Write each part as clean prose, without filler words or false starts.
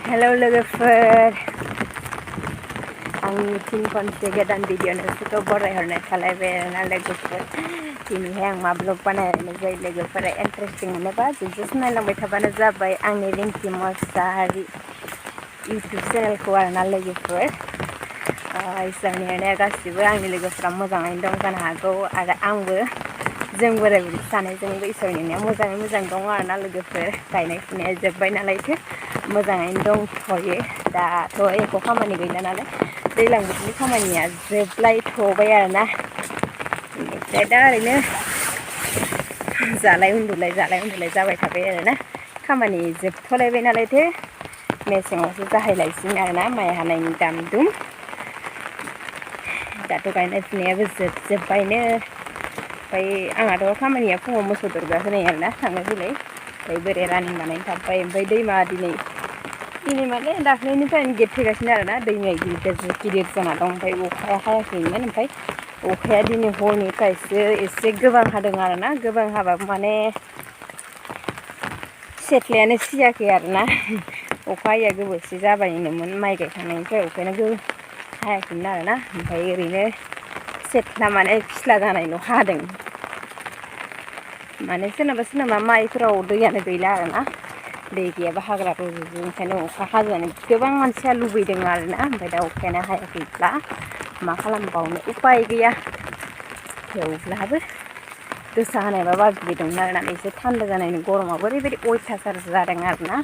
Hello logofer. Ang tin konse goदान video नोंसोरखौ बरायहरनाय थालायबाय आरोना लोगोफोर। दिनैहाय आं मा ब्लग बानायनाय जायो लोगोफोरा इन्टारेस्टिं मोनोबा जस्ट नायलांबाय थाबानो जाबाय आंनि रिंकि मुचाहारी इउटुब चेनेलखौ आरोना लोगोफोर। इसोरनि अननाया गासिबो आंनि लोगोफोरा मोजाङैनो दं जानो हागौ आरो आंबो जों बोराय बुरै सानैजोंबो इसोरनि अननाया मोजाङै मोजां दं आरोना लोगोफोर। गायनाय फुनाया जोब्बाय नालायथो मोजाङैनो दंथ'यो। दाथ' एख' खामानि गैला नालाय दैज्लां बोथोरनि खामानिया जोबलायथ'बाय आरोना। बेनिफ्राय दा ओरैनो जालाय उन्दुलाय जाबाय थाबाय आरोना। खामानि जोबथ'लायबाय नालायथो मेसेङावसो जाहैलायसिगोन आरोना माइ हानायनि दाम दुम। दाथ' गायनाय फुनायाबो जोबजोब्बायनो। ओमफ्राय आंहाथ' खामानिया फुङाव मोसौ दोरगा होनाय आरोना थांलाय फैलाय। ओमफ्राय बोरै रानिं बानायनो थाबबाय। ओमफ्राय दैमा दिनै माने दाख्लैनिफ्रायनो गेट फैगासिनो आरोना दैमाया गिदिर जाना दं। ओमफ्राय अखाया हायाखैमोन। ओमफ्राय अखाया दिनै हरनिफ्रायसो एसे गोबां हादों आरोना। गोबां हाबाबो माने सेथ्लायानो सियाखै आरोना। अखा हाया गोबावसो जाबायनोमोन माइ गायखांनायनिफ्राय अखायानो हायाखैमोन आरोना। ओमफ्राय ओरैनो सेथ्ला माने फिस्ला जानायल' हादों। माने सोरनाबा माइफोराव दैयानो गैला आरोना। दै गैयाबा हाग्रा रज'जोबो। ओंखायनो अखा हाजानो गोबां मानसिया लुबैदों आरोना। ओमफ्राय दा अखायानो हायाखैब्ला मा खालामबावनो उपाय गैया। थेवब्लाबो गोसा हानायबा बागिदोंमोन आरोना एसे थान्दा जानायनि। गरमाबो ओरैबायदि अयथासार जादों आरोना।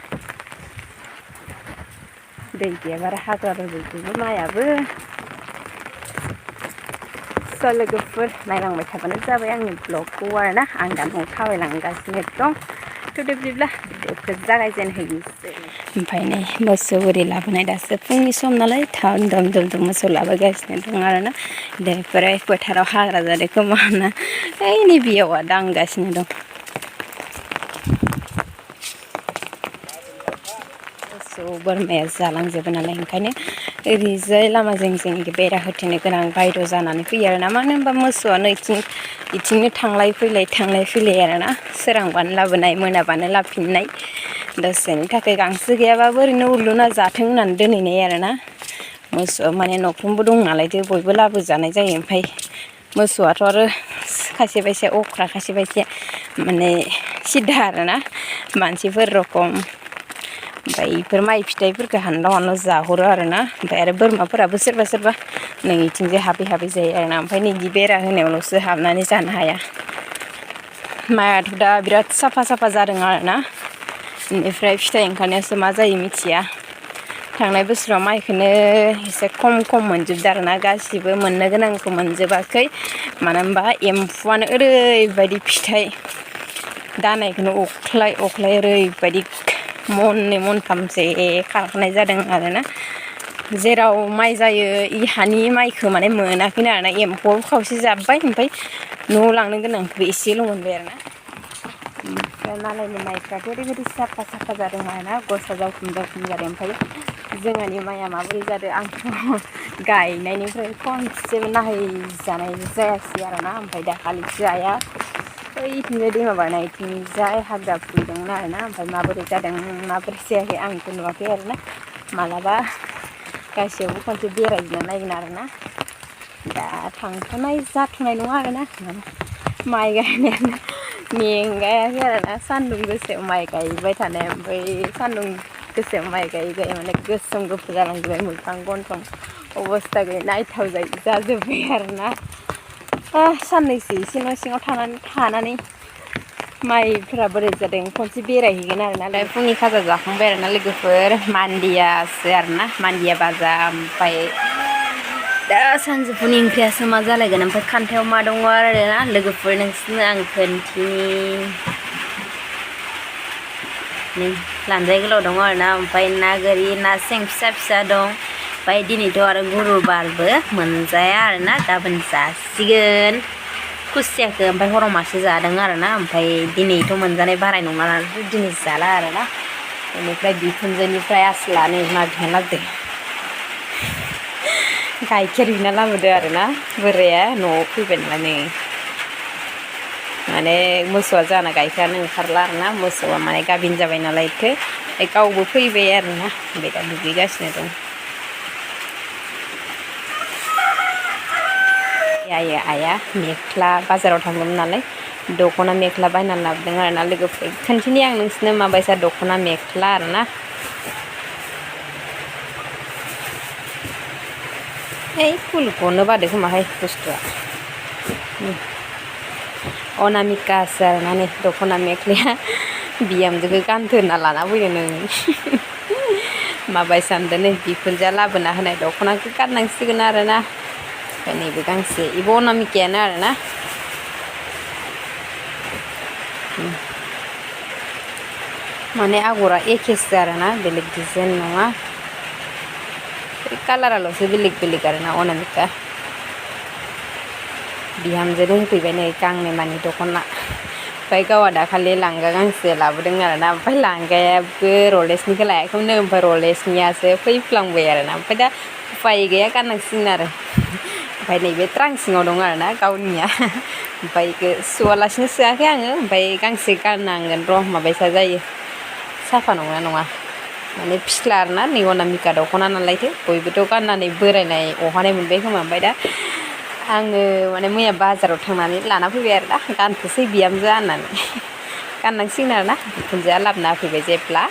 दै गैयाबा आरो हाग्रा रज'जोबो माइयाबो। लोगोफोर नायलांबाय थाबानो जाबाय आंनि ब्लगखौ आरोना। आं दा न'आव थाबायलांगासिनो दं। बिदिब्ला भिडिअखौ जागायजेनहैनोसै। ओमफ्राय नै मोसौ ओरि लाबोनाय दासो फुंनि सम नालाय दम मोसौ लाबोगासिनो दं आरोना। बेनिफ्राय फोथाराव हाग्रा जादों खोमा होनना ओइ बेयावा दांगासिनो दं। मोसौ बोरमाया जालांजोबो नालाय ओंखायनो ओरैजाय लामा जिं बेरा होथेनो गोनां बायद' जानानै फैयो आरोना। मानो होनबा मोसौआनो इथिंनो थांलाय फैलाय आरोना। सोरांबानो लाबोनाय मोनाबानो लाबोफिननाय। दसेनि थाखाय गांसो गैयाबाबो ओरैनो उरलुना जाथों होननानै दोनहैनाय आरोना। मोसौआ माने न'फ्रोमबो दं नालायथो बयबो लाबोजानाय जायो। ओमफ्राय मोसौआथ' आरो खायसे बायसे अख्रा खायसे बायसे माने सिदा आरोना मानसिफोर रखम। ओमफ्राय बेफोर माइ फिथाइफोरखौ हानला जाहरो आरोना। ओमफ्राय आरो बोरमाफोराबो सोरबा नै इथिंजाय हाबै जायो आरोना। ओमफ्राय नैदि बेरा होनायावल'सो हाबनानै जानो हाया। माइआथ' दा बिराद साफा जादों आरोना। बेनिफ्राय फिथाइ ओंखारनायावसो मा जायो मिथिया। थांनाय बोसोराव माइखौनो एसे खम मोनजोबदों आरोना। गासिबो मोननो गोनांखौ मोनजोबाखै। मानो होनबा एम्फौआनो ओरैबायदि फिथाइ दानायखौनो अख्लाय ओरैबायदि मननै मनथामसो खारखानाय जादों आरोना। जेराव माइ जायो इ हानि माइखौ माने मोनाखैनो आरोना। एम्फौआबो खावसे जाब्बाय। ओमफ्राय न'आव लांनो गोनांखौबो एसेल' मोनबाय आरोना। ओमफ्राय मालायनि माइफ्राथ' ओरैबायदि साफा जादों आरोना। गसा जावखुम जादों। ओमफ्राय जोंहानि माइया माबोरै जादों आंथ' गायनायनिफ्राय खनसेबो नायहैजानाय जायासै आरोना। ओमफ्राय दाखालिसो आइया ओइथिंजाय दैमा बारनायथिंजाय हाग्रा फुदोंमोन आरोना। ओमफ्राय माबोरै जादों माबोरै जायाखै आंथ' नुवाखै आरोना। मालाबा गासैयावबो खनसे बेरायहैना नायगोन आरोना। दा थांथ'नाय जाथ'नाय नङा आरोना। माइ गायनायानो मेंगायाखै आरोना। सान्दुं गोसायाव माइ गायबाय थानाय। ओमफ्राय सान्दुं गोसायाव माइ गायै माने गोसोम गोफा जालांजोबबाय मोखां गन्थं अबस्था गैयै नायथाव जाजोब्बाय आरोना। साननैसो एसे न' सिङाव थानानै माइफोरा बोरै जादों खनसे बेरायहैगोन आरोना। दा फुंनि खाजा जाखांबाय आरोना लोगोफोर। मान्दियासो आरोना मान्दिया भाजा। ओमफ्राय दा सानजौफुनि ओंख्रियासो मा जालायगोन। ओमफ्राय खान्थायाव मा दङ आरोना लोगोफोर नोंसोरनो आं खोन्थिनि। लानजाय गोलाव दङ आरोना। ओमफ्राय ना गोरि ना सें फिसा दं। ओमफ्राय दिनैथ' आरो गुरुबारबो मोनजाया आरोना। गाबोन जासिगोन खुसियाखौ। ओमफ्राय हराव मासे जादों आरोना। ओमफ्राय दिनैथ' मोनजानाय बाराय नङा नालाय दिनै जाला आरोना। बेनिफ्राय बिखुनजोनिफ्राय आसोलानो मा बिना लाबोदों गाइखेर बिना लाबोदों आरोना। बोराया न'आव फैबाय नालाय माने मोसौआ जाना गाइखेरानो ओंखारला आरोना। मोसौआ माने गाभिन जाबाय नालायथो गावबो फैबाय आरोना ओमफ्राय दा दुगैगासिनो दं आइया मेख्ला बाजाराव थांदोंमोन नालाय दख'ना मेख्ला बायनानै लाबोदों आरोना लोगोफोर खोन्थिनि आं नोंसोरनो माबायसा दख'ना मेख्ला आरोना ओइ फुलखौनो बादो खोमाहाय बुस्थुआ अनामिकासो आरोना नै दख'ना मेख्लाया बिहामजोखौ गानथो होनना लाना फैदों नों माबाय सानदों नै बिखुनजोआ लाबोना होनाय दख'नाखौ गाननांसिगोन आरोना ओमफ्राय नैबे गांसे इबो अनामिकायानो आरोना माने आगरा एखेसो आरोना बेलेग डिजाइन नङा कालाराल'सो बेलेग बेलेग आरोना अनामिका बिहामजोनो होफैबाय नै गांनै मानि दख'ना ओमफ्राय गावहा दाखालि लांगा गांसे लाबोदों आरोना ओमफ्राय लांगायाबो रलेक्सनिखौ लायाखैमोन ओमफ्राय रलेक्सनियासो फैफ्लांबाय आरोना ओमफ्राय दा उफाय गैया गाननांसिगोन आरो ओमफ्राय नैबे ट्रां सिङाव दं आरोना गावनिया ओमफ्राय बेखौ सुवालासिनो सोआखै आङो ओमफ्राय गांसे गाननांगोन र' माबायसा जायो साफा नंगौना नङा माने फिस्ला आरोना नै अनामिका दख'ना नालायथो बयबोथ' गाननानै बोरायनाय अहानाय मोनबाय खोमा ओमफ्राय दा आङो माने मैया बाजाराव थांनानै लाना फैबाय आरोना गानथोसै बिहामजोआ होननानै गाननांसिगोन आरोना बिखुनजोआ लाबोना होफैबाय जेब्ला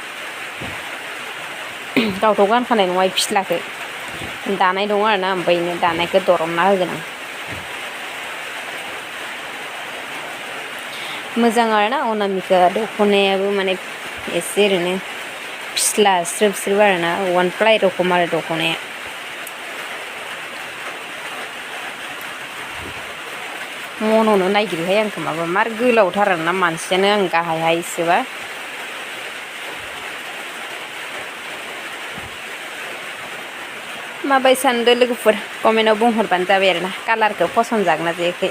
गावथ' गानखानाय नङा फिस्लाखौ दानाय दङ आरोना ओमफ्राय बिनो दानायखौ दरनना होगोन आं मोजां आरोना अनामिका दख'नायाबो माने एसे ओरैनो फिस्ला स्रोब स्रोब आरोना वान प्लाइ रखम आरो दख'नाया मन'नो नागिरोहाय आंखौ माबा मार गोलावथार आरोना मानसियानो आं गाहायहाय इसेबा माबाय सानदो लोगोफोर कमेन्टआव बुंहरबानो जाबाय आरोना कालारखौ फसन जागोन ना जायाखै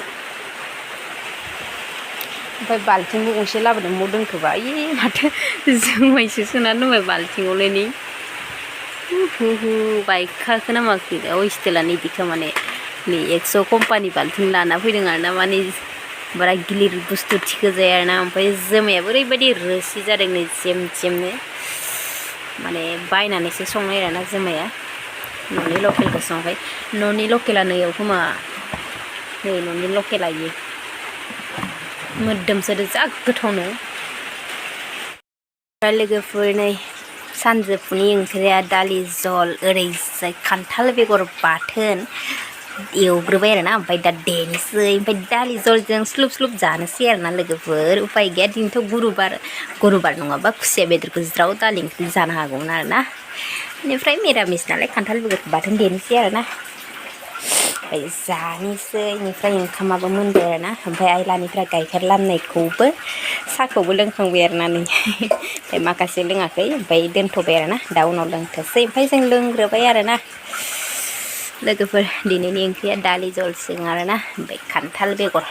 ओमफ्राय बाल्थिंबो गंसे लाबोदों म दोनखोबा ओइ माथो जोमायसो सोना दोनबाय बाल्थिङावलाय नै बाइकखाखोना माखो स्टाइलानो इदिखा माने नै 100 कम्पानि बाल्थिं लाना फैदों आरोना माने बारा गिलिर बुस्थु थिखोजाया आरोना ओमफ्राय जोमायाबो ओरैबायदि रोसि जादों नै जेम जेमनो माने बायनानैसो संनाय आरोना जोमाया न'नि लकेलखौ संबाय न'नि लकेला नैयाव खोमा नै न'नि लकेला इयो मोदोमसोदो जा गोथावनो लोगोफोर नै सानजौफुनि ओंख्रिया दालि जल ओरैजाय खान्थाल बेगर बाथोन एवग्रोबाय आरोना ओमफ्राय दा देनोसै ओमफ्राय दालि जलजों स्लुब स्लुब जानोसै आरोना लोगोफोर उफाय गैया दिनैथ' गुरुबार नङाबा खुसिया बेदरखौ ज्राव दालि ओंख्रि जानो हागौमोन आरोना बेनिफ्राय मिरामिस नालाय खान्थाल बेगरखौ बाथोन देनोसै आरोना ओमफ्राय जानोसै बेनिफ्राय ओंखामाबो मोनबाय आरोना ओमफ्राय आइलानिफ्राय गाइखेर लामनायखौबो साहाखौबो लोंखांबाय आरोना नै ओमफ्राय माखासे लोङाखै ओमफ्राय दोनथ'बाय आरोना दा उनाव लोंथोसै ओमफ्राय जों लोंग्रोबाय आरोना लोगोफोर दिनैनि ओंख्रिया दालि जलजों आरोना ओमफ्राय खान्थाल बेगर